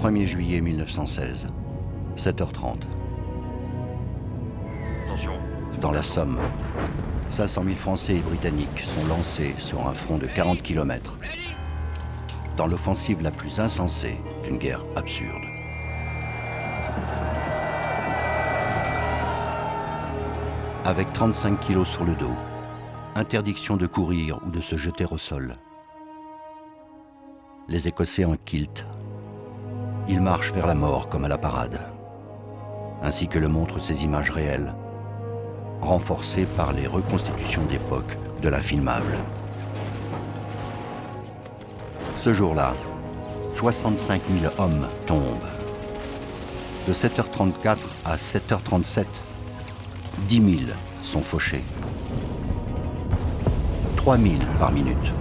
1er juillet 1916, 7h30. Attention. Dans la Somme, 500 000 Français et Britanniques sont lancés sur un front de 40 km dans l'offensive la plus insensée d'une guerre absurde. Avec 35 kilos sur le dos, interdiction de courir ou de se jeter au sol. Les Écossais en kilt. Ils marchent vers la mort comme à la parade, ainsi que le montrent ces images réelles, renforcées par les reconstitutions d'époque de l'infilmable. Ce jour-là, 65 000 hommes tombent. De 7h34 à 7h37, 10 000 sont fauchés. 3 000 par minute.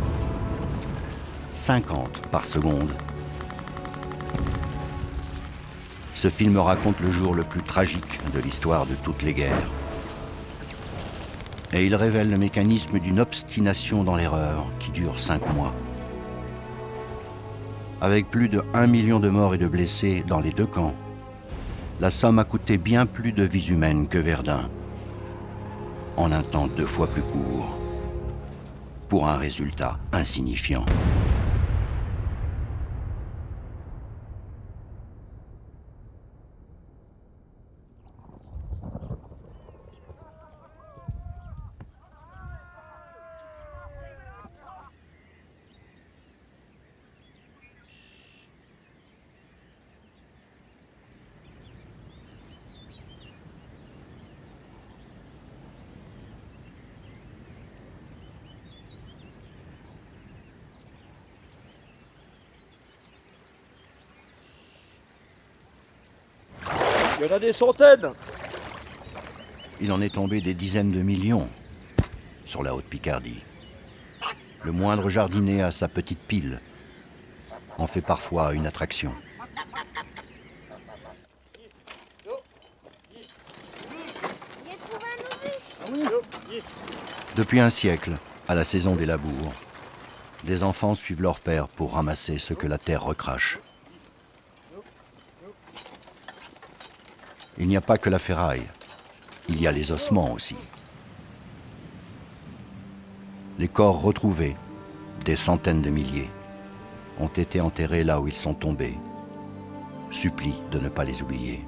50 par seconde. Ce film raconte le jour le plus tragique de l'histoire de toutes les guerres. Et il révèle le mécanisme d'une obstination dans l'erreur qui dure 5 mois. Avec plus de 1 million de morts et de blessés dans les deux camps, la Somme a coûté bien plus de vies humaines que Verdun, en un temps 2 fois plus court, pour un résultat insignifiant. Il y en a des centaines. Il en est tombé des dizaines de millions sur la Haute-Picardie. Le moindre jardinet à sa petite pile en fait parfois une attraction. Depuis un siècle, à la saison des labours, des enfants suivent leur père pour ramasser ce que la terre recrache. Il n'y a pas que la ferraille, il y a les ossements aussi. Les corps retrouvés, des centaines de milliers, ont été enterrés là où ils sont tombés. Supplie de ne pas les oublier.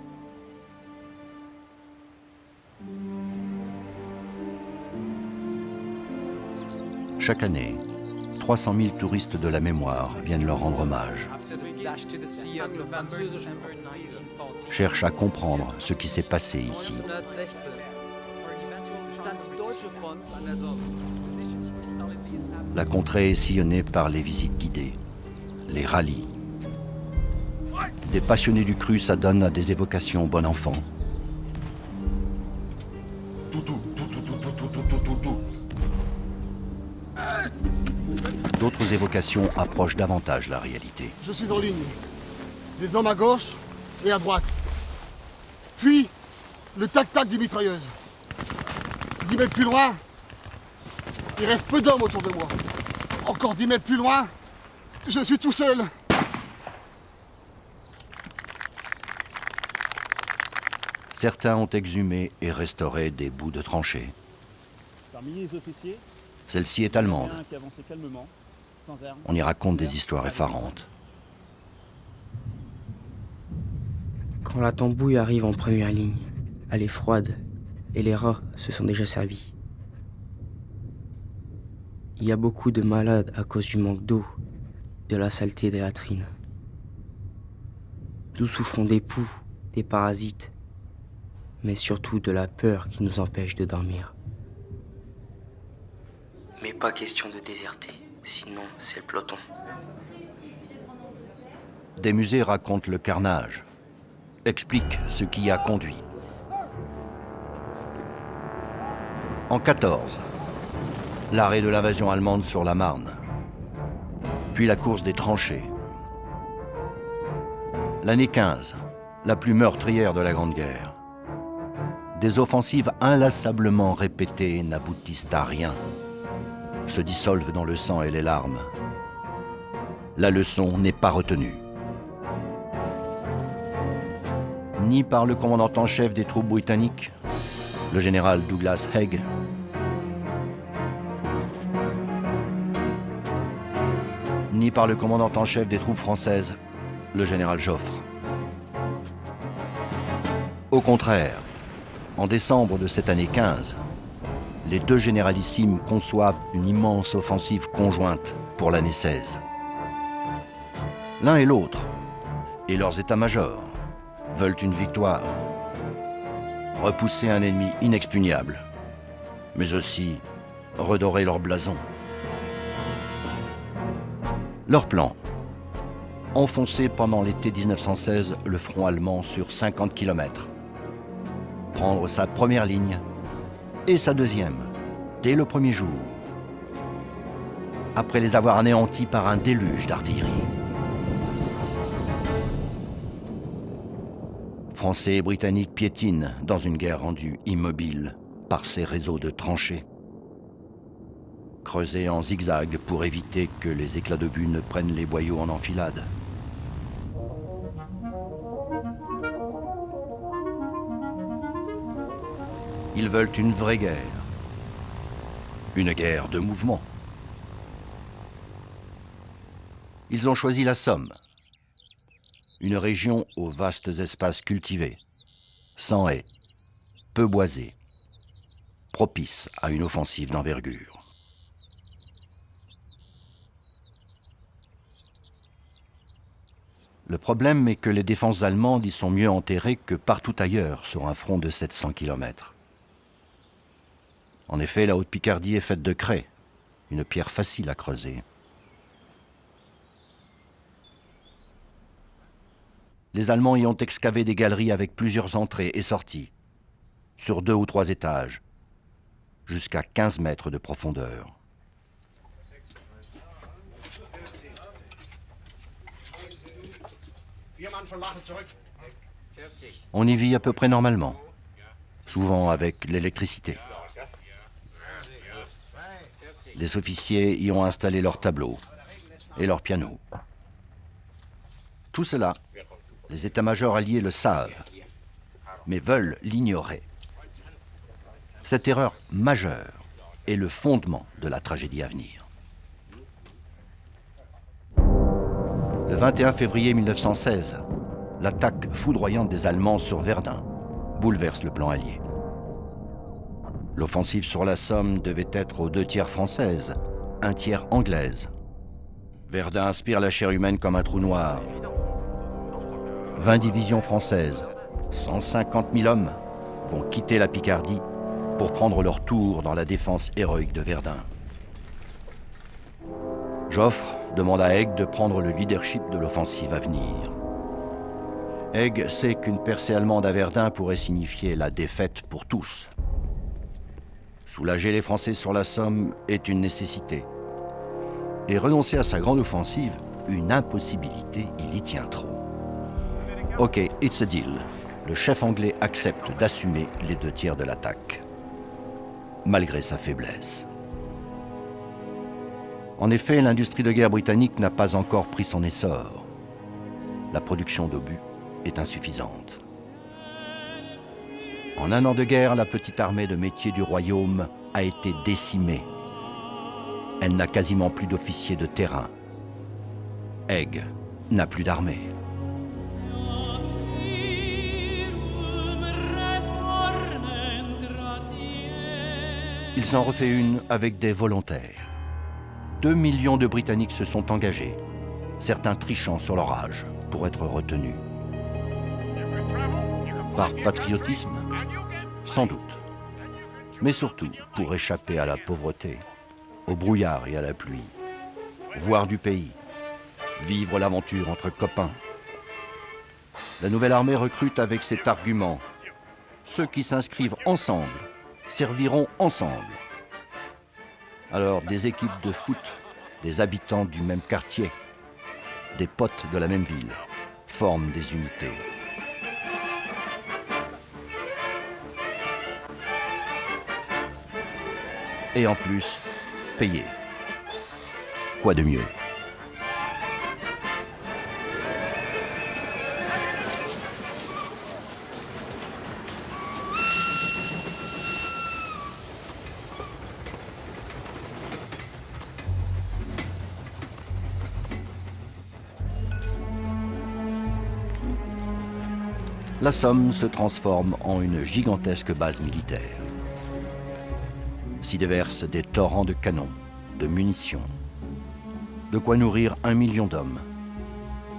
Chaque année, 300 000 touristes de la mémoire viennent leur rendre hommage. Cherchent à comprendre ce qui s'est passé ici. La contrée est sillonnée par les visites guidées, les rallyes. Des passionnés du cru s'adonnent à des évocations bon enfant. D'autres évocations approchent davantage la réalité. Je suis en ligne. Des hommes à gauche et à droite. Puis, le tac-tac des mitrailleuses. 10 mètres plus loin, il reste peu d'hommes autour de moi. Encore 10 mètres plus loin, je suis tout seul. Certains ont exhumé et restauré des bouts de tranchées. Parmi les officiers, celle-ci est allemande. il y en a un qui avançait calmement, sans armes. On y raconte des histoires effarantes. Quand la tambouille arrive en première ligne, elle est froide et les rats se sont déjà servis. Il y a beaucoup de malades à cause du manque d'eau, de la saleté des latrines. Nous souffrons des poux, des parasites, mais surtout de la peur qui nous empêche de dormir. Mais pas question de déserter, sinon c'est le peloton. Des musées racontent le carnage, expliquent ce qui y a conduit. En 14, l'arrêt de l'invasion allemande sur la Marne, puis la course des tranchées. L'année 15, la plus meurtrière de la Grande Guerre. Des offensives inlassablement répétées n'aboutissent à rien, se dissolvent dans le sang et les larmes. La leçon n'est pas retenue. ni par le commandant en chef des troupes britanniques, le général Douglas Haig, ni par le commandant en chef des troupes françaises, le général Joffre. Au contraire, en décembre de cette année 15, les deux généralissimes conçoivent une immense offensive conjointe pour l'année 16. L'un et l'autre, et leurs états-majors, veulent une victoire, repousser un ennemi inexpugnable, mais aussi redorer leur blason. Leur plan, enfoncer pendant l'été 1916 le front allemand sur 50 km, prendre sa première ligne et sa deuxième, dès le premier jour, après les avoir anéantis par un déluge d'artillerie. Français et Britanniques piétinent dans une guerre rendue immobile par ces réseaux de tranchées, creusés en zigzag pour éviter que les éclats d'obus ne prennent les boyaux en enfilade. Ils veulent une vraie guerre. Une guerre de mouvement. Ils ont choisi la Somme. Une région aux vastes espaces cultivés, sans haies, peu boisée, propice à une offensive d'envergure. Le problème est que les défenses allemandes y sont mieux enterrées que partout ailleurs sur un front de 700 km. En effet, la Haute-Picardie est faite de craie, une pierre facile à creuser. Les Allemands y ont excavé des galeries avec plusieurs entrées et sorties, sur 2 ou 3 étages, jusqu'à 15 mètres de profondeur. On y vit à peu près normalement, souvent avec l'électricité. Les officiers y ont installé leurs tableaux et leurs pianos. Tout cela, les états-majors alliés le savent, mais veulent l'ignorer. Cette erreur majeure est le fondement de la tragédie à venir. Le 21 février 1916, l'attaque foudroyante des Allemands sur Verdun bouleverse le plan allié. L'offensive sur la Somme devait être aux 2 tiers française, 1 tiers anglaise. Verdun aspire la chair humaine comme un trou noir. 20 divisions françaises, 150 000 hommes vont quitter la Picardie pour prendre leur tour dans la défense héroïque de Verdun. Joffre demande à Haig de prendre le leadership de l'offensive à venir. Haig sait qu'une percée allemande à Verdun pourrait signifier la défaite pour tous. Soulager les Français sur la Somme est une nécessité. Et renoncer à sa grande offensive, une impossibilité, il y tient trop. Ok, it's a deal. Le chef anglais accepte d'assumer les 2 tiers de l'attaque, malgré sa faiblesse. En effet, l'industrie de guerre britannique n'a pas encore pris son essor. La production d'obus est insuffisante. En 1 an de guerre, la petite armée de métiers du royaume a été décimée. Elle n'a quasiment plus d'officiers de terrain. Haig n'a plus d'armée. Il s'en refait une avec des volontaires. 2 millions de Britanniques se sont engagés, certains trichant sur leur âge pour être retenus. Par patriotisme, sans doute, mais surtout pour échapper à la pauvreté, au brouillard et à la pluie, voir du pays, vivre l'aventure entre copains. La nouvelle armée recrute avec cet argument. Ceux qui s'inscrivent ensemble serviront ensemble. Alors des équipes de foot, des habitants du même quartier, des potes de la même ville, forment des unités. Et en plus, payés. Quoi de mieux ? la Somme se transforme en une gigantesque base militaire. S'y déversent des torrents de canons, de munitions, de quoi nourrir 1 million d'hommes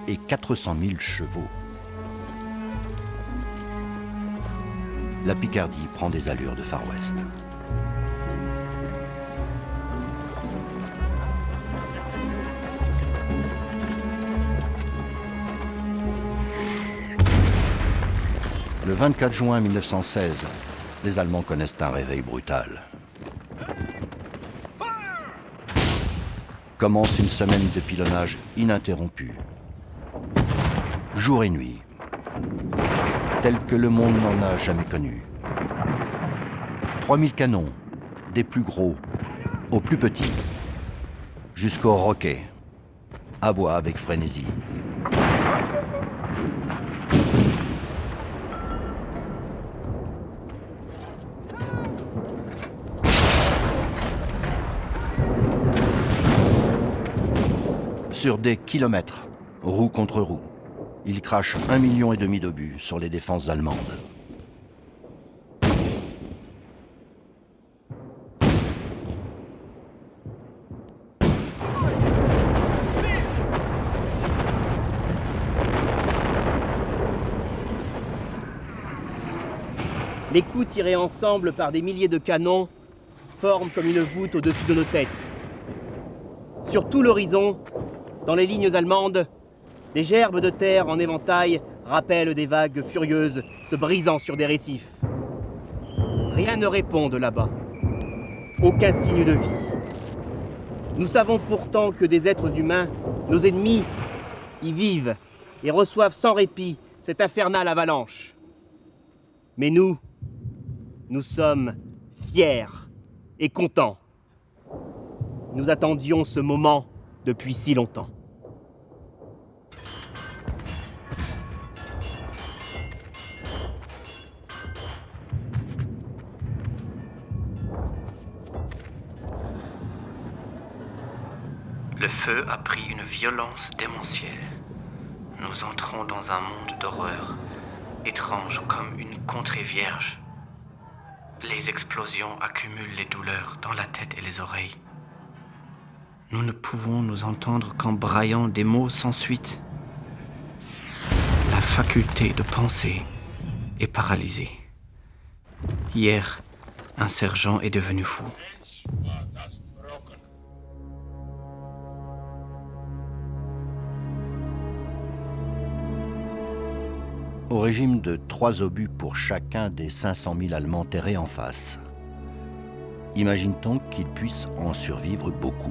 et 400 000 chevaux. La Picardie prend des allures de Far West. Le 24 juin 1916, les Allemands connaissent un réveil brutal. Commence une semaine de pilonnage ininterrompu, jour et nuit, tel que le monde n'en a jamais connu. 3000 canons, des plus gros aux plus petits, jusqu'aux roquets, aboient avec frénésie. Sur des kilomètres, roue contre roue, ils crachent 1,5 million d'obus sur les défenses allemandes. Les coups tirés ensemble par des milliers de canons forment comme une voûte au-dessus de nos têtes. Sur tout l'horizon, dans les lignes allemandes, des gerbes de terre en éventail rappellent des vagues furieuses se brisant sur des récifs. Rien ne répond de là-bas. Aucun signe de vie. Nous savons pourtant que des êtres humains, nos ennemis, y vivent et reçoivent sans répit cette infernale avalanche. Mais nous sommes fiers et contents. Nous attendions ce moment depuis si longtemps. Le feu a pris une violence démentielle. Nous entrons dans un monde d'horreur, étrange comme une contrée vierge. Les explosions accumulent les douleurs dans la tête et les oreilles. Nous ne pouvons nous entendre qu'en braillant des mots sans suite. La faculté de penser est paralysée. Hier, un sergent est devenu fou. Au régime de 3 obus pour chacun des 500 000 Allemands terrés en face. Imagine-t-on qu'ils puissent en survivre beaucoup?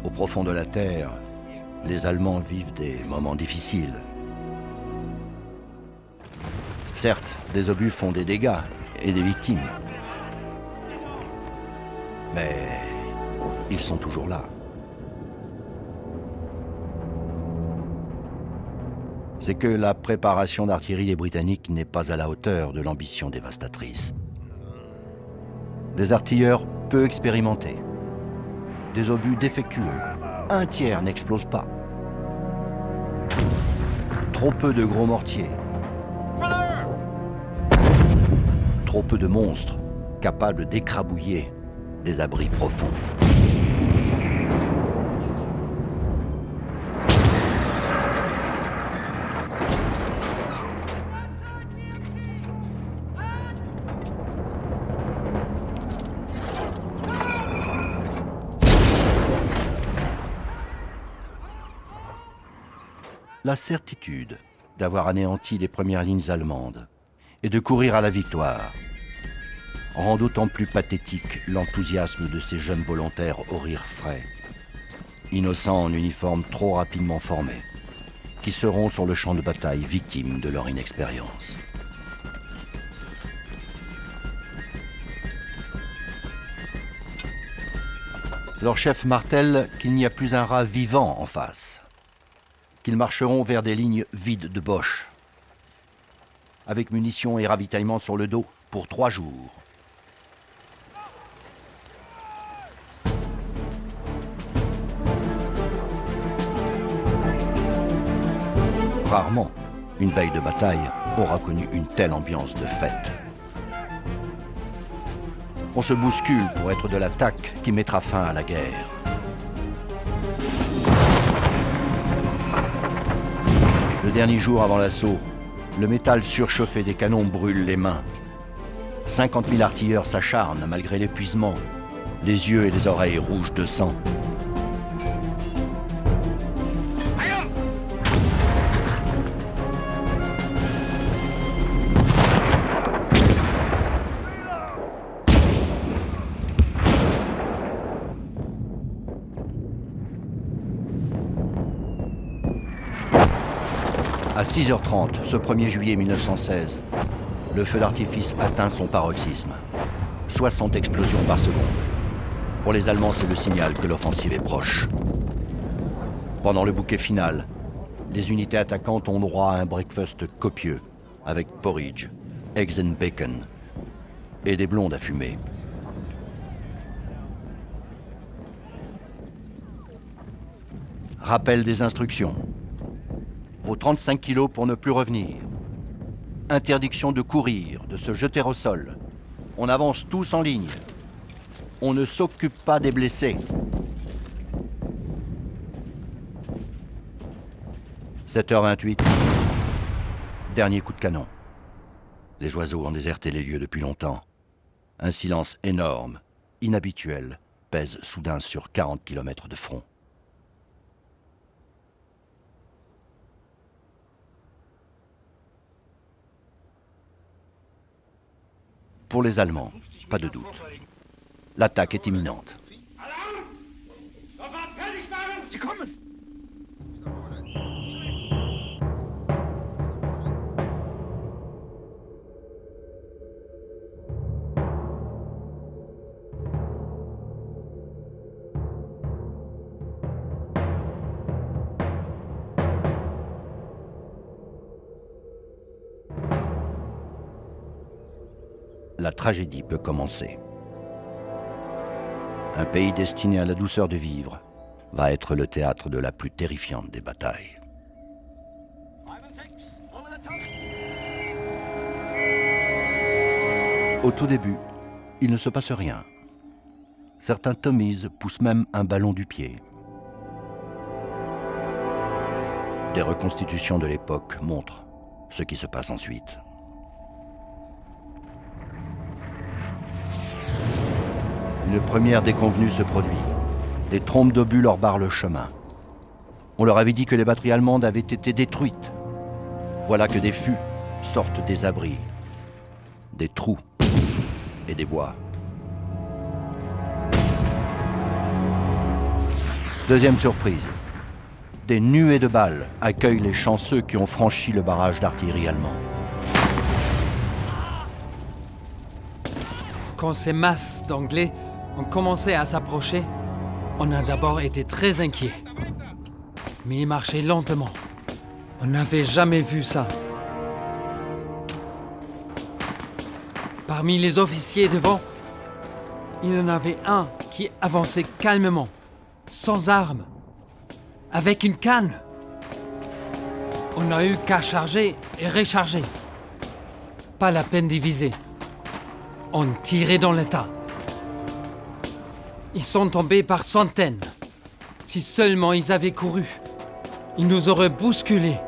Au profond de la terre, les Allemands vivent des moments difficiles. Certes, des obus font des dégâts et des victimes. Mais ils sont toujours là. C'est que la préparation d'artillerie des Britanniques n'est pas à la hauteur de l'ambition dévastatrice. Des artilleurs peu expérimentés, des obus défectueux, un tiers n'explose pas. Trop peu de gros mortiers. Trop peu de monstres capables d'écrabouiller des abris profonds. La certitude d'avoir anéanti les premières lignes allemandes et de courir à la victoire rend d'autant plus pathétique l'enthousiasme de ces jeunes volontaires au rire frais, innocents en uniforme trop rapidement formés, qui seront sur le champ de bataille victimes de leur inexpérience. Leur chef martèle qu'il n'y a plus un rat vivant en face, qu'ils marcheront vers des lignes vides de Boches, avec munitions et ravitaillement sur le dos pour 3 jours, Rarement, une veille de bataille aura connu une telle ambiance de fête. On se bouscule pour être de l'attaque qui mettra fin à la guerre. Le dernier jour avant l'assaut, le métal surchauffé des canons brûle les mains. 50 000 artilleurs s'acharnent malgré l'épuisement, les yeux et les oreilles rouges de sang. À 6h30, ce 1er juillet 1916, le feu d'artifice atteint son paroxysme. 60 explosions par seconde. Pour les Allemands, c'est le signal que l'offensive est proche. Pendant le bouquet final, les unités attaquantes ont droit à un breakfast copieux, avec porridge, eggs and bacon et des blondes à fumer. Rappel des instructions. Vos 35 kilos pour ne plus revenir. Interdiction de courir, de se jeter au sol. On avance tous en ligne. On ne s'occupe pas des blessés. 7h28. Dernier coup de canon. Les oiseaux ont déserté les lieux depuis longtemps. Un silence énorme, inhabituel, pèse soudain sur 40 km de front. Pour les Allemands, pas de doute. L'attaque est imminente. La tragédie peut commencer. Un pays destiné à la douceur de vivre va être le théâtre de la plus terrifiante des batailles. Au tout début, il ne se passe rien. Certains Tommies poussent même un ballon du pied. Des reconstitutions de l'époque montrent ce qui se passe ensuite. Une première déconvenue se produit. Des trompes d'obus leur barrent le chemin. On leur avait dit que les batteries allemandes avaient été détruites. Voilà que des fûts sortent des abris, des trous et des bois. Deuxième surprise. Des nuées de balles accueillent les chanceux qui ont franchi le barrage d'artillerie allemand. Quand ces masses d'Anglais ont commencé à s'approcher, on a d'abord été très inquiets. Mais ils marchaient lentement. On n'avait jamais vu ça. Parmi les officiers devant, il y en avait un qui avançait calmement, sans armes, avec une canne. On n'a eu qu'à charger et recharger. Pas la peine d'y viser. On tirait dans le tas. Ils sont tombés par centaines. Si seulement ils avaient couru, ils nous auraient bousculés.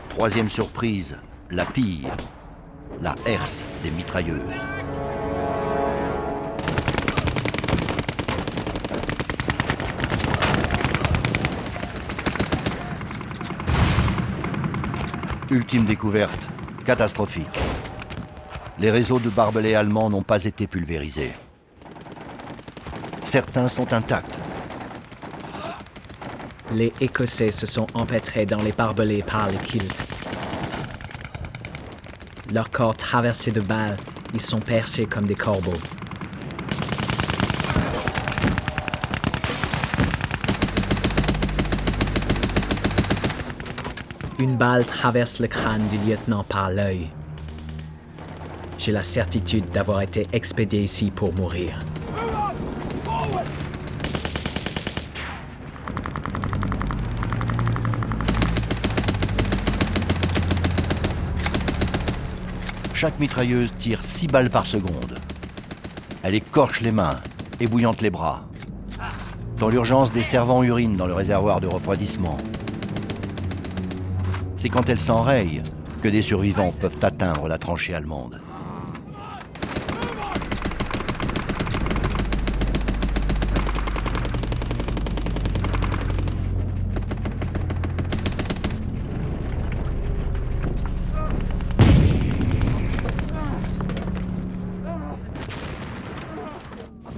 Troisième surprise, la pire, la herse des mitrailleuses. Ultime découverte, catastrophique. Les réseaux de barbelés allemands n'ont pas été pulvérisés. Certains sont intacts. Les Écossais se sont empêtrés dans les barbelés par les kilts. Leurs corps traversés de balles, ils sont perchés comme des corbeaux. Une balle traverse le crâne du lieutenant par l'œil. J'ai la certitude d'avoir été expédié ici pour mourir. Chaque mitrailleuse tire 6 balles par seconde. Elle écorche les mains, ébouillante les bras. Dans l'urgence, des servants urinent dans le réservoir de refroidissement. C'est quand elle s'enraye que des survivants peuvent atteindre la tranchée allemande.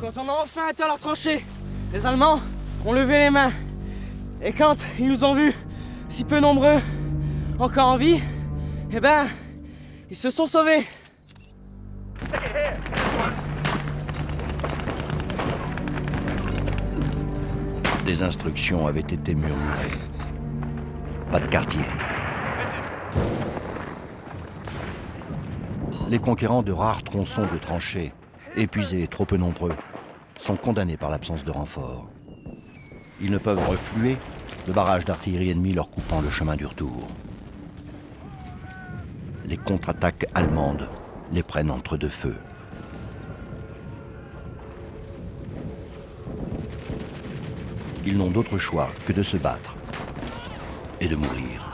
Quand on a enfin atteint leur tranchée, les Allemands ont levé les mains. Et quand ils nous ont vus, si peu nombreux, encore en vie, eh ben, ils se sont sauvés. Des instructions avaient été murmurées. Pas de quartier. Les conquérants de rares tronçons de tranchées, épuisés et trop peu nombreux, sont condamnés par l'absence de renforts. Ils ne peuvent refluer, le barrage d'artillerie ennemie leur coupant le chemin du retour. Les contre-attaques allemandes les prennent entre deux feux. Ils n'ont d'autre choix que de se battre et de mourir.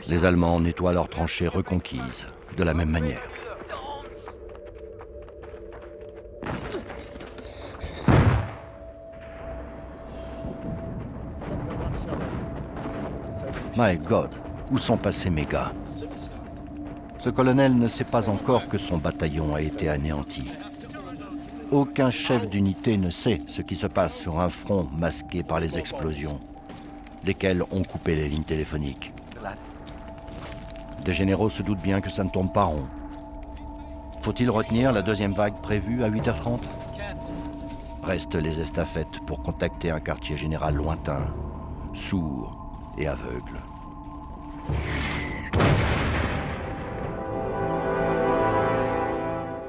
Les Allemands nettoient leurs tranchées reconquises de la même manière. My God, où sont passés mes gars? Ce colonel ne sait pas encore que son bataillon a été anéanti. Aucun chef d'unité ne sait ce qui se passe sur un front masqué par les explosions, lesquelles ont coupé les lignes téléphoniques. Des généraux se doutent bien que ça ne tourne pas rond. Faut-il retenir la deuxième vague prévue à 8h30? Restent les estafettes pour contacter un quartier général lointain, sourd et aveugle.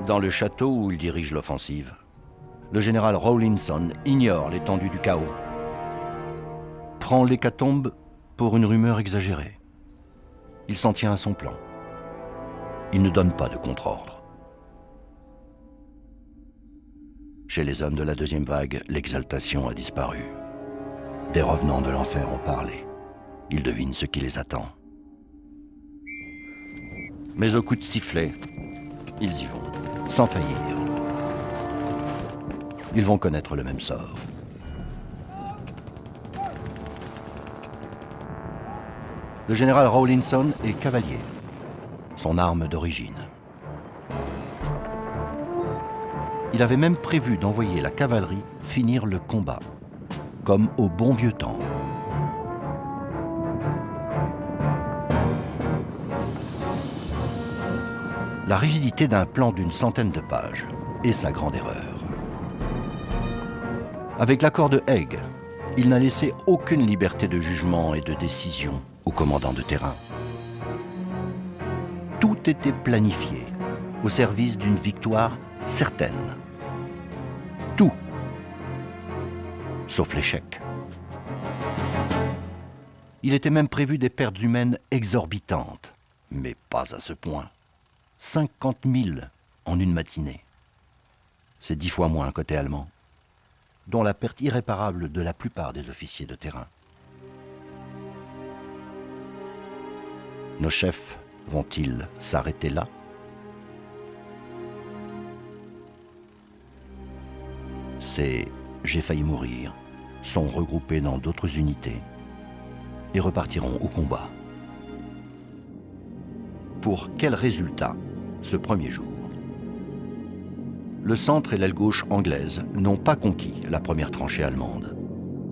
Dans le château où il dirige l'offensive, le général Rawlinson ignore l'étendue du chaos, prend l'hécatombe pour une rumeur exagérée. Il s'en tient à son plan. Il ne donne pas de contre-ordre. Chez les hommes de la deuxième vague, l'exaltation a disparu. Des revenants de l'enfer ont parlé. Ils devinent ce qui les attend. Mais au coup de sifflet, ils y vont, sans faillir. Ils vont connaître le même sort. Le général Rawlinson est cavalier, son arme d'origine. Il avait même prévu d'envoyer la cavalerie finir le combat, comme au bon vieux temps. La rigidité d'un plan d'une centaine de pages est sa grande erreur. Avec l'accord de Haig, il n'a laissé aucune liberté de jugement et de décision au commandant de terrain. Tout était planifié au service d'une victoire certaine. Tout, sauf l'échec. Il était même prévu des pertes humaines exorbitantes, mais pas à ce point. 50 000 en une matinée. C'est 10 fois moins côté allemand, dont la perte irréparable de la plupart des officiers de terrain. Nos chefs vont-ils s'arrêter là? Ces « j'ai failli mourir » sont regroupés dans d'autres unités et repartiront au combat. Pour quel résultat ce premier jour? Le centre et l'aile gauche anglaise n'ont pas conquis la première tranchée allemande,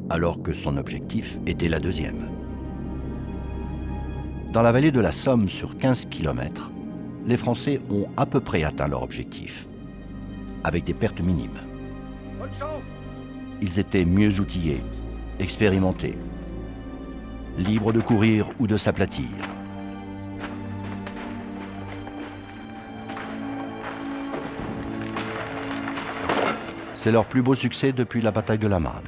alors que son objectif était la deuxième. Dans la vallée de la Somme, sur 15 km, les Français ont à peu près atteint leur objectif, avec des pertes minimes. Bonne chance. Ils étaient mieux outillés, expérimentés, libres de courir ou de s'aplatir. C'est leur plus beau succès depuis la bataille de la Marne.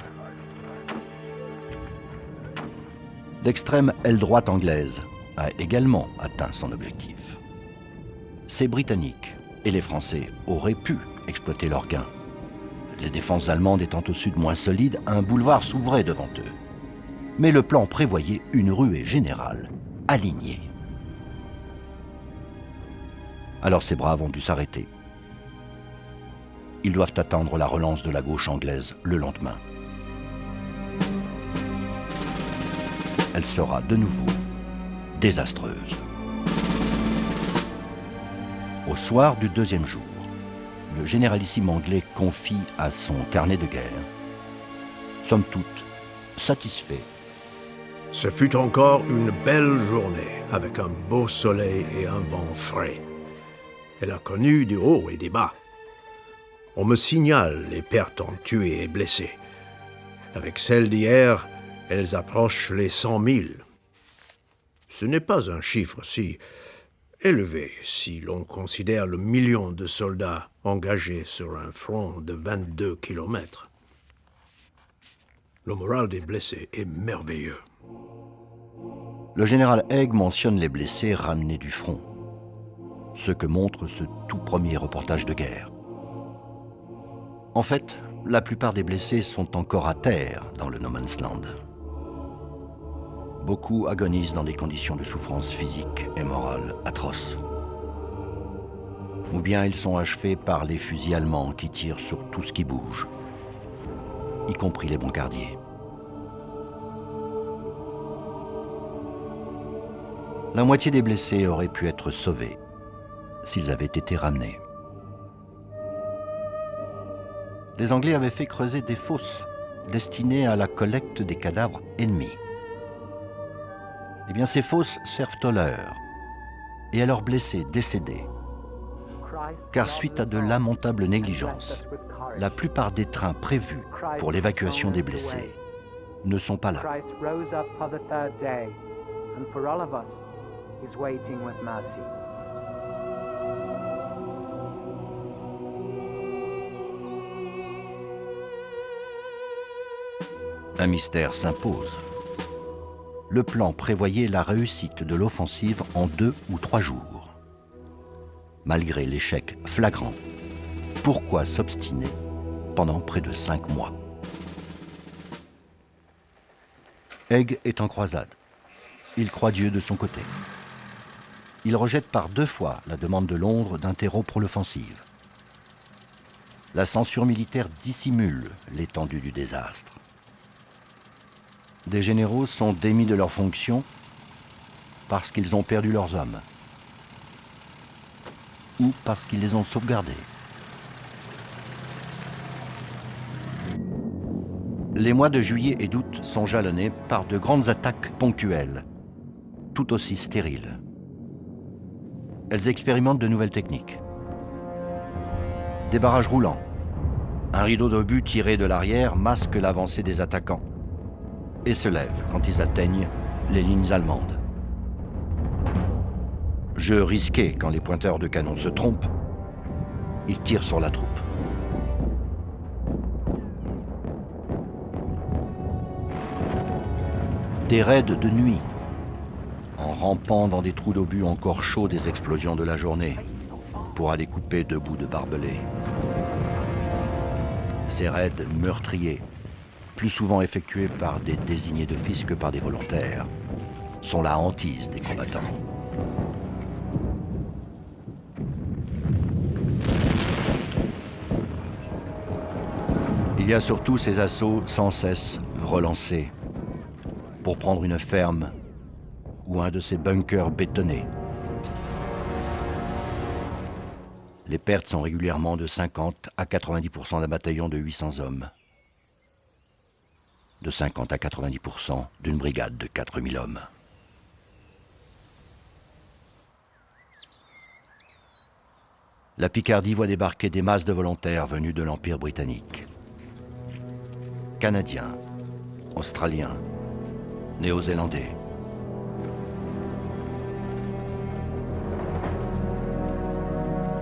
L'extrême aile droite anglaise a également atteint son objectif. Ces Britanniques et les Français auraient pu exploiter leur gain. Les défenses allemandes étant au sud moins solides, un boulevard s'ouvrait devant eux. Mais le plan prévoyait une ruée générale, alignée. Alors ces braves ont dû s'arrêter. Ils doivent attendre la relance de la gauche anglaise le lendemain. Elle sera de nouveau désastreuse. Au soir du deuxième jour, le généralissime anglais confie à son carnet de guerre, somme toute, satisfait. Ce fut encore une belle journée, avec un beau soleil et un vent frais. Elle a connu des hauts et des bas. On me signale les pertes en tués et blessés. Avec celles d'hier, elles approchent les 100 000. Ce n'est pas un chiffre si élevé si l'on considère le million de soldats engagés sur un front de 22 kilomètres. Le moral des blessés est merveilleux. Le général Haig mentionne les blessés ramenés du front, ce que montre ce tout premier reportage de guerre. En fait, la plupart des blessés sont encore à terre dans le No Man's Land. Beaucoup agonisent dans des conditions de souffrance physique et morale atroces. Ou bien ils sont achevés par les fusils allemands qui tirent sur tout ce qui bouge, y compris les brancardiers. La moitié des blessés auraient pu être sauvés s'ils avaient été ramenés. Les Anglais avaient fait creuser des fosses destinées à la collecte des cadavres ennemis. Eh bien, ces fosses servent aux leurs et à leurs blessés décédés. Car suite à de lamentables négligences, la plupart des trains prévus pour l'évacuation des blessés ne sont pas là. Un mystère s'impose. Le plan prévoyait la réussite de l'offensive en 2 ou 3 jours. Malgré l'échec flagrant, pourquoi s'obstiner pendant près de 5 mois? Haig est en croisade. Il croit Dieu de son côté. Il rejette par 2 fois la demande de Londres d'interrompre l'offensive. La censure militaire dissimule l'étendue du désastre. Des généraux sont démis de leurs fonctions parce qu'ils ont perdu leurs hommes ou parce qu'ils les ont sauvegardés. Les mois de juillet et d'août sont jalonnés par de grandes attaques ponctuelles, tout aussi stériles. Elles expérimentent de nouvelles techniques. Des barrages roulants. Un rideau d'obus tiré de l'arrière masque l'avancée des attaquants et se lève quand ils atteignent les lignes allemandes. Jeu risqué quand les pointeurs de canon se trompent, ils tirent sur la troupe. Des raids de nuit, en rampant dans des trous d'obus encore chauds des explosions de la journée, pour aller couper 2 bouts de barbelés. Ces raids meurtriers, plus souvent effectués par des désignés d'office que par des volontaires, sont la hantise des combattants. Il y a surtout ces assauts sans cesse relancés pour prendre une ferme ou un de ces bunkers bétonnés. Les pertes sont régulièrement de 50 à 90% d'un bataillon de 800 hommes. De 50 à 90% d'une brigade de 4000 hommes. La Picardie voit débarquer des masses de volontaires venus de l'Empire britannique. Canadiens, Australiens, Néo-Zélandais.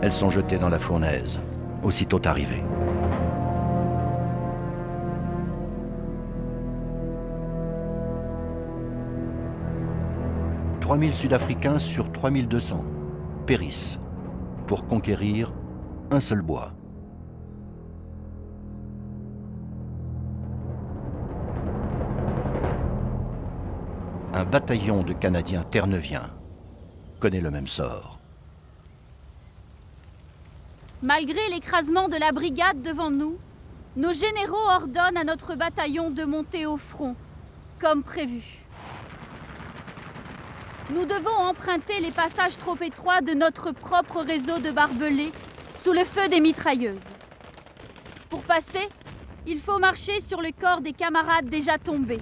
Elles sont jetées dans la fournaise, aussitôt arrivées. 3000 Sud-Africains sur 3200 périssent pour conquérir un seul bois. Un bataillon de Canadiens terre-neuviens connaît le même sort. Malgré l'écrasement de la brigade devant nous, nos généraux ordonnent à notre bataillon de monter au front, comme prévu. Nous devons emprunter les passages trop étroits de notre propre réseau de barbelés sous le feu des mitrailleuses. Pour passer, il faut marcher sur le corps des camarades déjà tombés.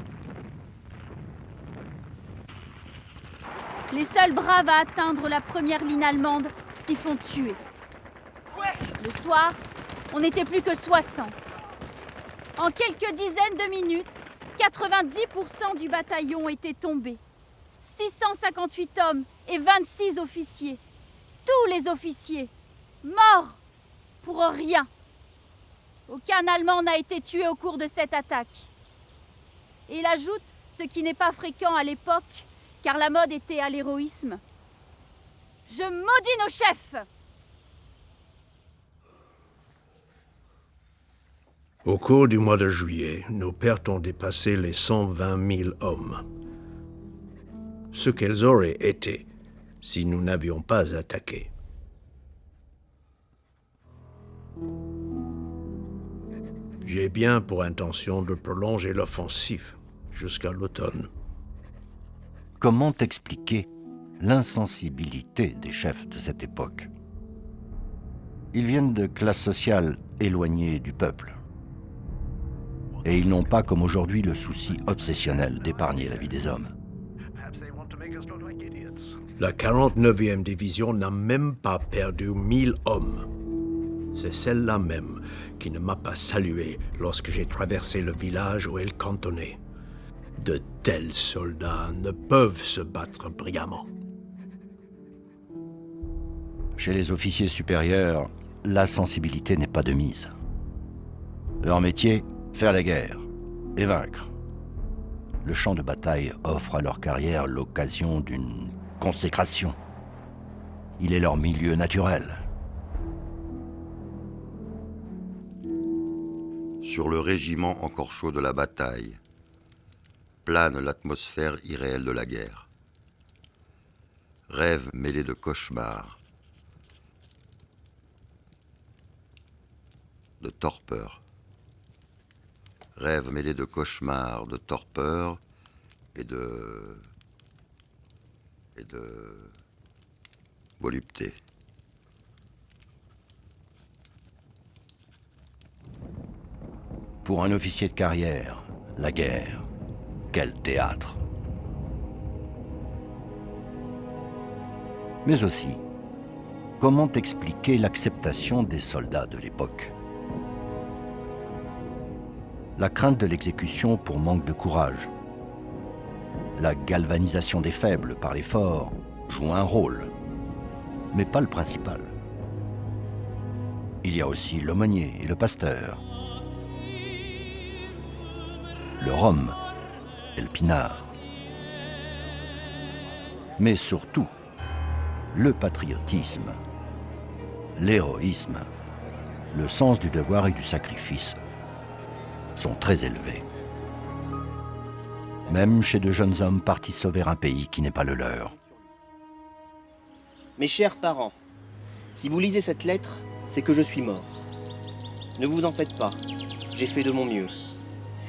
Les seuls braves à atteindre la première ligne allemande s'y font tuer. Le soir, on n'était plus que 60. En quelques dizaines de minutes, 90% du bataillon était tombé. 658 hommes et 26 officiers. Tous les officiers, morts pour rien. Aucun Allemand n'a été tué au cours de cette attaque. Et il ajoute, ce qui n'est pas fréquent à l'époque, car la mode était à l'héroïsme. Je maudis nos chefs! Au cours du mois de juillet, nos pertes ont dépassé les 120 000 hommes. Ce qu'elles auraient été si nous n'avions pas attaqué. J'ai bien pour intention de prolonger l'offensive jusqu'à l'automne. Comment expliquer l'insensibilité des chefs de cette époque? Ils viennent de classes sociales éloignées du peuple. Et ils n'ont pas, comme aujourd'hui, le souci obsessionnel d'épargner la vie des hommes. La 49e division n'a même pas perdu 1000 hommes. C'est celle-là même qui ne m'a pas salué lorsque j'ai traversé le village où elle cantonnait. De tels soldats ne peuvent se battre brillamment. Chez les officiers supérieurs, la sensibilité n'est pas de mise. Leur métier, faire la guerre et vaincre. Le champ de bataille offre à leur carrière l'occasion d'une consécration. Il est leur milieu naturel. Sur le régiment encore chaud de la bataille, plane l'atmosphère irréelle de la guerre. Rêve mêlé de cauchemars, de torpeur. Rêve mêlé de cauchemars, de torpeur et de volupté. Pour un officier de carrière, la guerre, quel théâtre! Mais aussi, comment expliquer l'acceptation des soldats de l'époque? La crainte de l'exécution pour manque de courage. La galvanisation des faibles par les forts joue un rôle, mais pas le principal. Il y a aussi l'aumônier et le pasteur, le rhum et le pinard. Mais surtout, le patriotisme, l'héroïsme, le sens du devoir et du sacrifice sont très élevés. Même chez de jeunes hommes partis sauver un pays qui n'est pas le leur. Mes chers parents, si vous lisez cette lettre, c'est que je suis mort. Ne vous en faites pas, j'ai fait de mon mieux.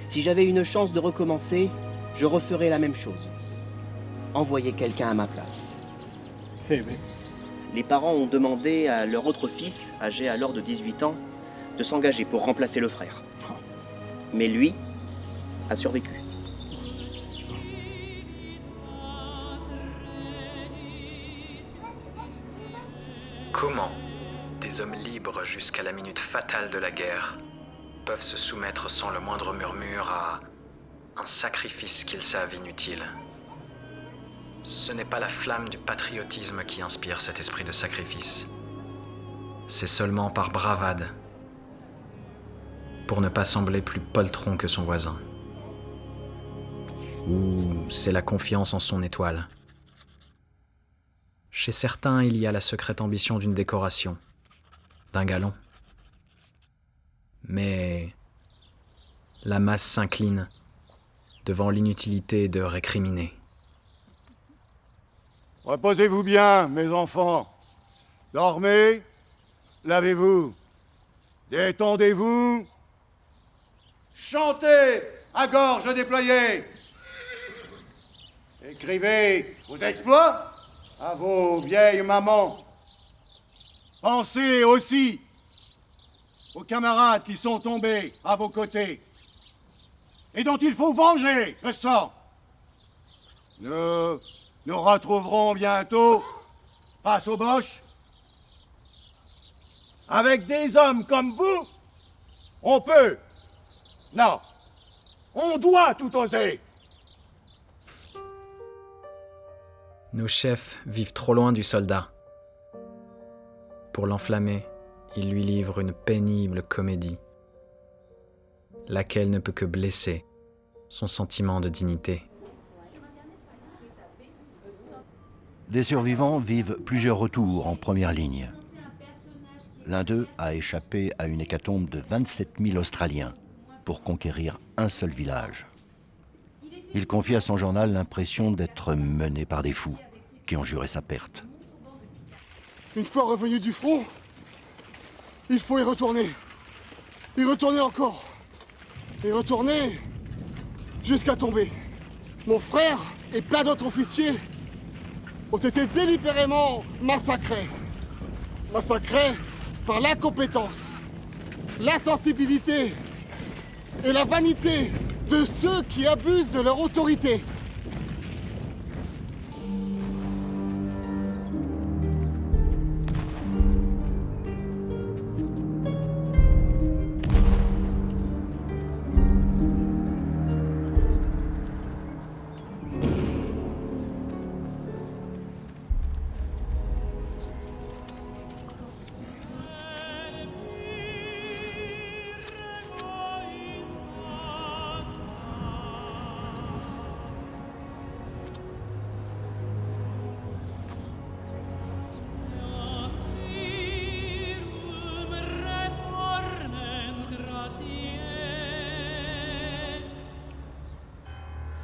Si j'avais une chance de recommencer, je referais la même chose. Envoyez quelqu'un à ma place. Les parents ont demandé à leur autre fils, âgé alors de 18 ans, de s'engager pour remplacer le frère. Mais lui a survécu. Comment des hommes libres jusqu'à la minute fatale de la guerre peuvent se soumettre sans le moindre murmure à un sacrifice qu'ils savent inutile? Ce n'est pas la flamme du patriotisme qui inspire cet esprit de sacrifice. C'est seulement par bravade, pour ne pas sembler plus poltron que son voisin. Ou c'est la confiance en son étoile. Chez certains, il y a la secrète ambition d'une décoration, d'un galon. Mais la masse s'incline devant l'inutilité de récriminer. Reposez-vous bien, mes enfants. Dormez, lavez-vous, détendez-vous. Chantez à gorge déployée. Écrivez vos exploits à vos vieilles mamans. Pensez aussi aux camarades qui sont tombés à vos côtés et dont il faut venger le sang. Nous retrouverons bientôt face aux Boches. Avec des hommes comme vous, on peut, non, on doit tout oser. Nos chefs vivent trop loin du soldat. Pour l'enflammer, ils lui livrent une pénible comédie, laquelle ne peut que blesser son sentiment de dignité. Des survivants vivent plusieurs retours en première ligne. L'un d'eux a échappé à une hécatombe de 27 000 Australiens pour conquérir un seul village. Il confie à son journal l'impression d'être mené par des fous qui ont juré sa perte. Une fois revenu du front, il faut y retourner. Y retourner encore. Y retourner jusqu'à tomber. Mon frère et plein d'autres officiers ont été délibérément massacrés. Massacrés par l'incompétence, l'insensibilité et la vanité de ceux qui abusent de leur autorité.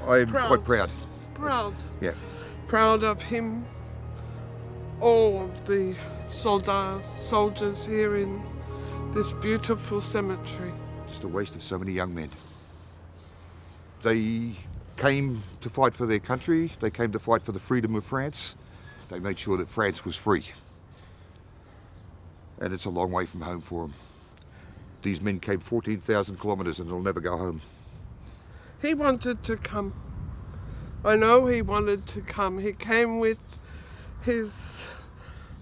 I'm quite proud. Proud. Yeah. Proud of him. All of the soldiers here in this beautiful cemetery. Just a waste of so many young men. They came to fight for their country. They came to fight for the freedom of France. They made sure that France was free. And it's a long way from home for them. These men came 14,000 kilometres and they'll never go home. He wanted to come. I know he wanted to come. He came with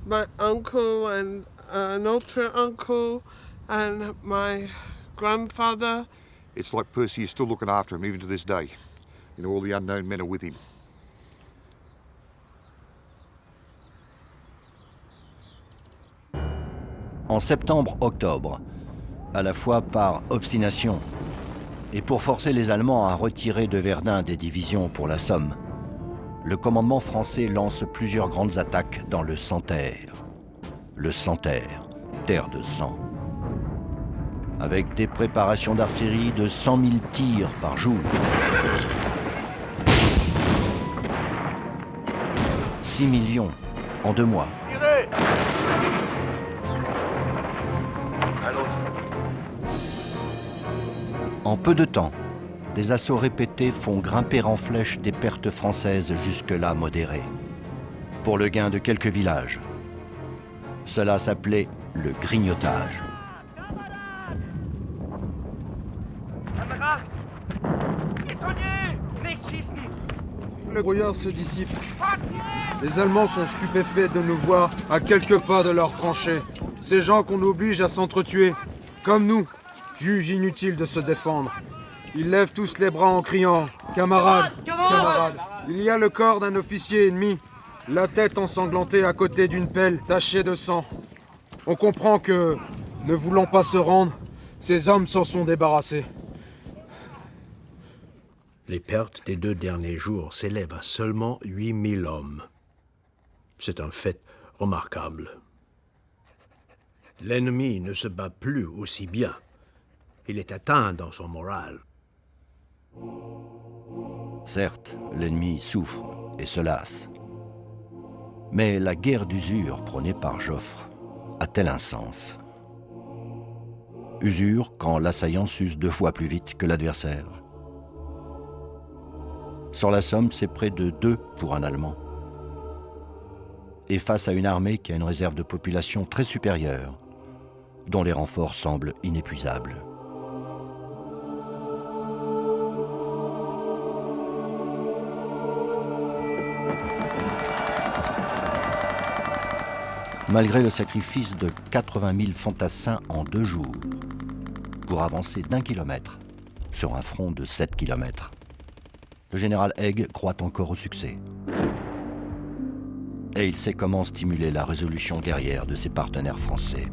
my uncle and an ultra uncle and my grandfather. It's like Percy is still looking after him even to this day. You know, all the unknown men are with him. En septembre-octobre, à la fois par obstination et pour forcer les Allemands à retirer de Verdun des divisions pour la Somme, le commandement français lance plusieurs grandes attaques dans le Santerre. Le Santerre, terre de sang. Avec des préparations d'artillerie de 100 000 tirs par jour. 6 millions en 2 mois. En peu de temps, des assauts répétés font grimper en flèche des pertes françaises jusque-là modérées, pour le gain de quelques villages. Cela s'appelait le grignotage. Le brouillard se dissipe. Les Allemands sont stupéfaits de nous voir à quelques pas de leurs tranchées. Ces gens qu'on oblige à s'entretuer, comme nous, jugent inutile de se défendre. Ils lèvent tous les bras en criant « Camarades ! Camarades !» Il y a le corps d'un officier ennemi, la tête ensanglantée à côté d'une pelle tachée de sang. On comprend que, ne voulant pas se rendre, ces hommes s'en sont débarrassés. Les pertes des 2 derniers jours s'élèvent à seulement 8 000 hommes. C'est un fait remarquable. L'ennemi ne se bat plus aussi bien. Il est atteint dans son moral. Certes, l'ennemi souffre et se lasse. Mais la guerre d'usure prônée par Joffre a-t-elle un sens? Usure quand l'assaillant s'use 2 fois plus vite que l'adversaire. Sur la Somme, c'est près de 2 pour un Allemand. Et face à une armée qui a une réserve de population très supérieure, dont les renforts semblent inépuisables. Malgré le sacrifice de 80 000 fantassins en 2 jours, pour avancer d'1 kilomètre sur un front de 7 kilomètres, le général Haig croit encore au succès. Et il sait comment stimuler la résolution guerrière de ses partenaires français.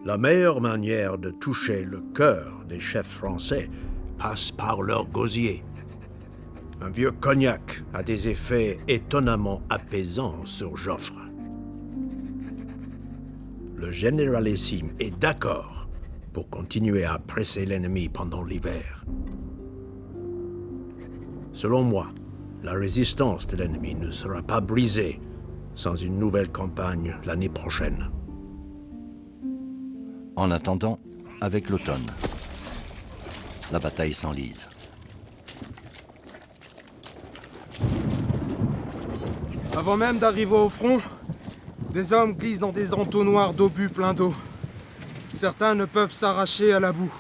La meilleure manière de toucher le cœur des chefs français passe par leur gosier. Un vieux cognac a des effets étonnamment apaisants sur Joffre. Le généralissime est d'accord pour continuer à presser l'ennemi pendant l'hiver. Selon moi, la résistance de l'ennemi ne sera pas brisée sans une nouvelle campagne l'année prochaine. En attendant, avec l'automne, la bataille s'enlise. Avant même d'arriver au front, des hommes glissent dans des entonnoirs d'obus pleins d'eau. Certains ne peuvent s'arracher à la boue.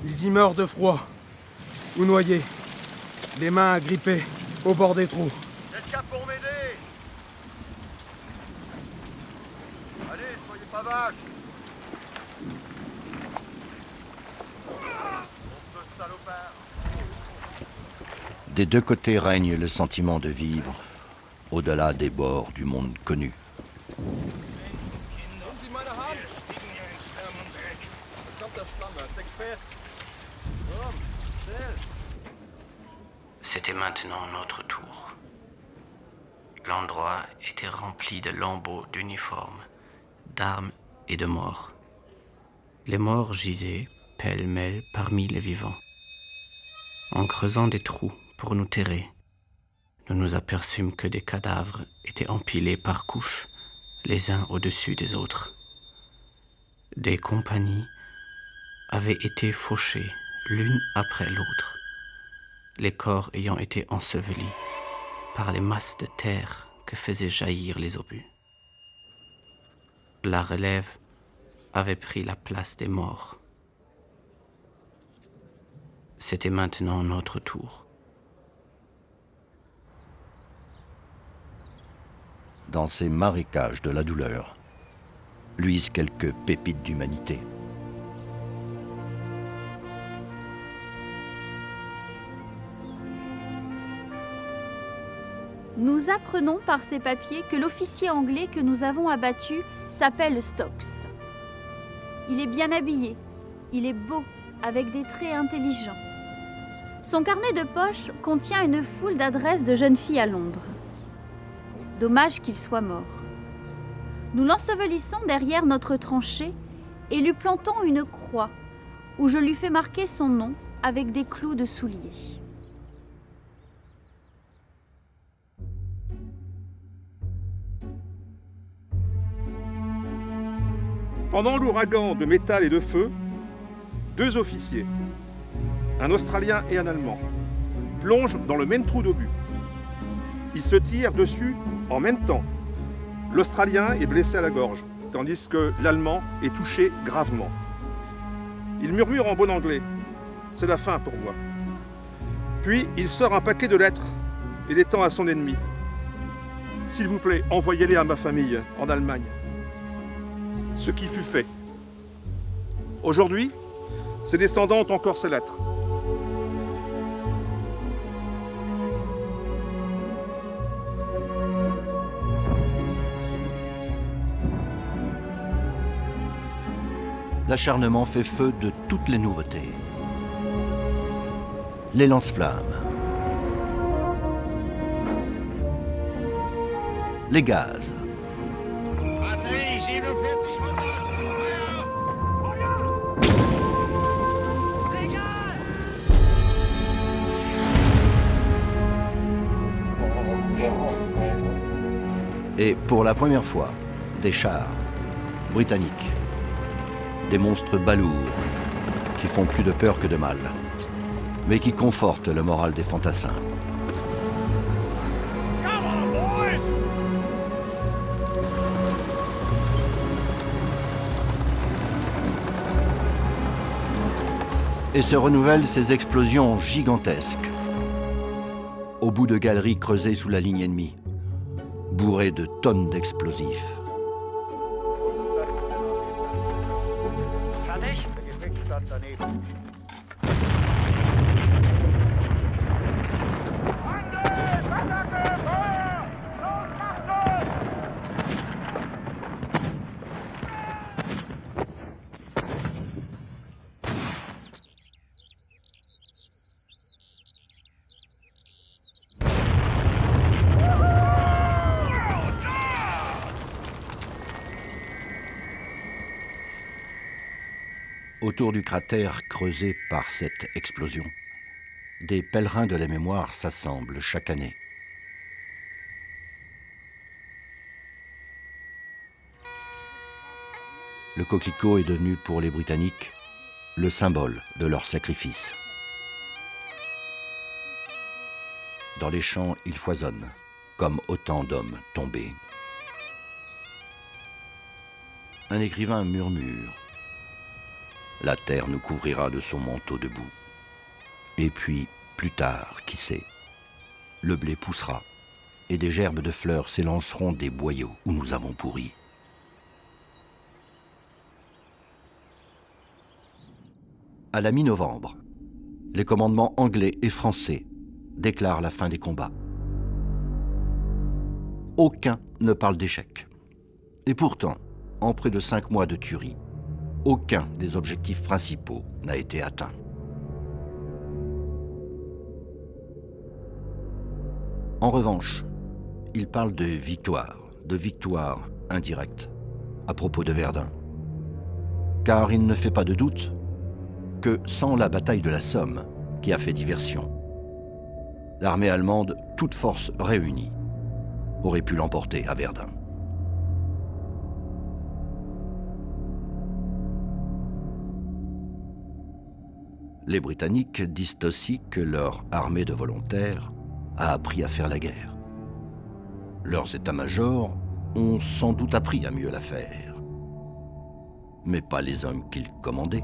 Ils y meurent de froid ou noyés, les mains agrippées au bord des trous. Quelqu'un pour m'aider? Allez, soyez pas vaches. Des 2 côtés règne le sentiment de vivre, au-delà des bords du monde connu. C'était maintenant notre tour. L'endroit était rempli de lambeaux d'uniformes, d'armes et de morts. Les morts gisaient pêle-mêle parmi les vivants. En creusant des trous pour nous terrer, nous nous aperçûmes que des cadavres étaient empilés par couches, les uns au-dessus des autres. Des compagnies avaient été fauchées l'une après l'autre, les corps ayant été ensevelis par les masses de terre que faisaient jaillir les obus. La relève avait pris la place des morts. C'était maintenant notre tour. Dans ces marécages de la douleur, luisent quelques pépites d'humanité. Nous apprenons par ces papiers que l'officier anglais que nous avons abattu s'appelle Stokes. Il est bien habillé, il est beau, avec des traits intelligents. Son carnet de poche contient une foule d'adresses de jeunes filles à Londres. Dommage qu'il soit mort. Nous l'ensevelissons derrière notre tranchée et lui plantons une croix où je lui fais marquer son nom avec des clous de souliers. Pendant l'ouragan de métal et de feu, 2 officiers, un Australien et un Allemand, plongent dans le même trou d'obus. Ils se tirent dessus en même temps. L'Australien est blessé à la gorge, tandis que l'Allemand est touché gravement. Il murmure en bon anglais « C'est la fin pour moi ». Puis il sort un paquet de lettres et les tend à son ennemi. « S'il vous plaît, envoyez-les à ma famille en Allemagne ». Ce qui fut fait. Aujourd'hui, ses descendants ont encore ces lettres. L'acharnement fait feu de toutes les nouveautés. Les lance-flammes, les gaz. Et pour la première fois, des chars britanniques, des monstres balourds qui font plus de peur que de mal, mais qui confortent le moral des fantassins. Et se renouvellent ces explosions gigantesques, au bout de galeries creusées sous la ligne ennemie, bourrées de tonnes d'explosifs. Autour du cratère creusé par cette explosion, des pèlerins de la mémoire s'assemblent chaque année. Le coquelicot est devenu pour les Britanniques le symbole de leur sacrifice. Dans les champs, il foisonne, comme autant d'hommes tombés. Un écrivain murmure. La terre nous couvrira de son manteau de boue. Et puis, plus tard, qui sait, le blé poussera et des gerbes de fleurs s'élanceront des boyaux où nous avons pourri. À la mi-novembre, les commandements anglais et français déclarent la fin des combats. Aucun ne parle d'échec. Et pourtant, en près de 5 mois de tuerie, aucun des objectifs principaux n'a été atteint. En revanche, il parle de victoire indirecte, à propos de Verdun. Car il ne fait pas de doute que sans la bataille de la Somme, qui a fait diversion, l'armée allemande, toutes forces réunies, aurait pu l'emporter à Verdun. Les Britanniques disent aussi que leur armée de volontaires a appris à faire la guerre. Leurs états-majors ont sans doute appris à mieux la faire. Mais pas les hommes qu'ils commandaient,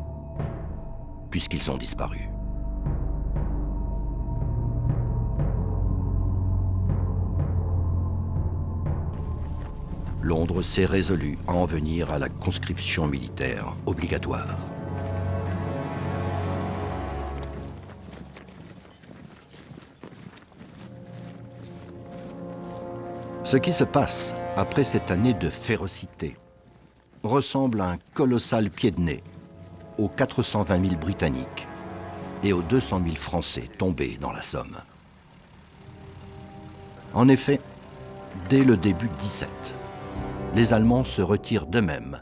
puisqu'ils sont disparus. Londres s'est résolu à en venir à la conscription militaire obligatoire. Ce qui se passe après cette année de férocité ressemble à un colossal pied de nez aux 420 000 Britanniques et aux 200 000 Français tombés dans la Somme. En effet, dès le début 17, les Allemands se retirent d'eux-mêmes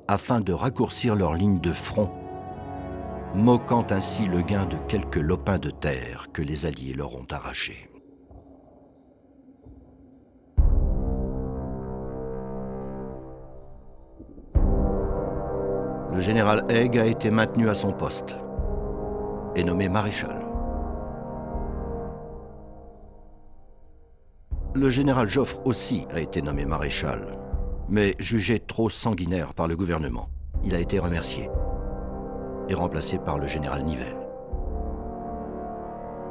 afin de raccourcir leur ligne de front, moquant ainsi le gain de quelques lopins de terre que les Alliés leur ont arrachés. Le général Haig a été maintenu à son poste et nommé maréchal. Le général Joffre aussi a été nommé maréchal, mais jugé trop sanguinaire par le gouvernement. Il a été remercié et remplacé par le général Nivelle.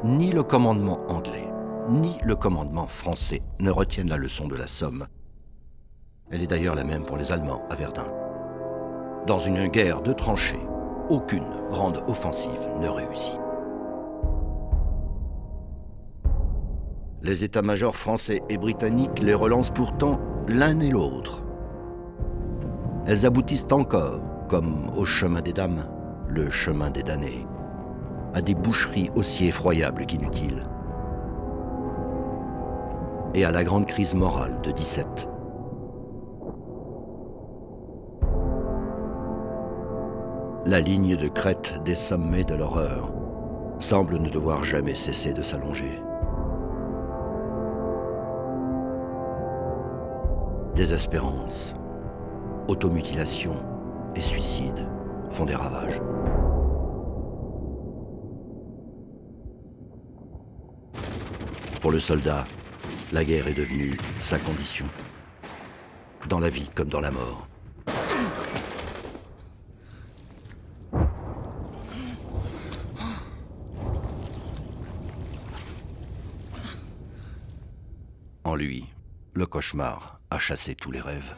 Ni le commandement anglais, ni le commandement français ne retiennent la leçon de la Somme. Elle est d'ailleurs la même pour les Allemands à Verdun. Dans une guerre de tranchées, aucune grande offensive ne réussit. Les états-majors français et britanniques les relancent pourtant l'un et l'autre. Elles aboutissent encore, comme au chemin des dames, le chemin des damnés, à des boucheries aussi effroyables qu'inutiles. et à la grande crise morale de 17. La ligne de crête des sommets de l'horreur semble ne devoir jamais cesser de s'allonger. Désespérance, automutilation et suicide font des ravages. Pour le soldat, la guerre est devenue sa condition, dans la vie comme dans la mort. En lui, le cauchemar a chassé tous les rêves.